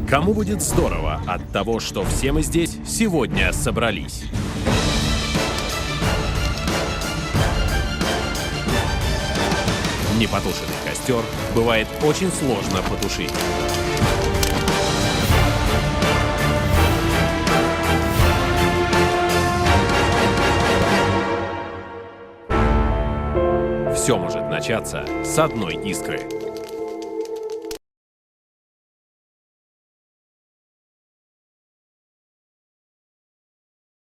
Кому будет здорово от того, что все мы здесь сегодня собрались? Непотушенный костер бывает очень сложно потушить. Все может начаться с одной искры.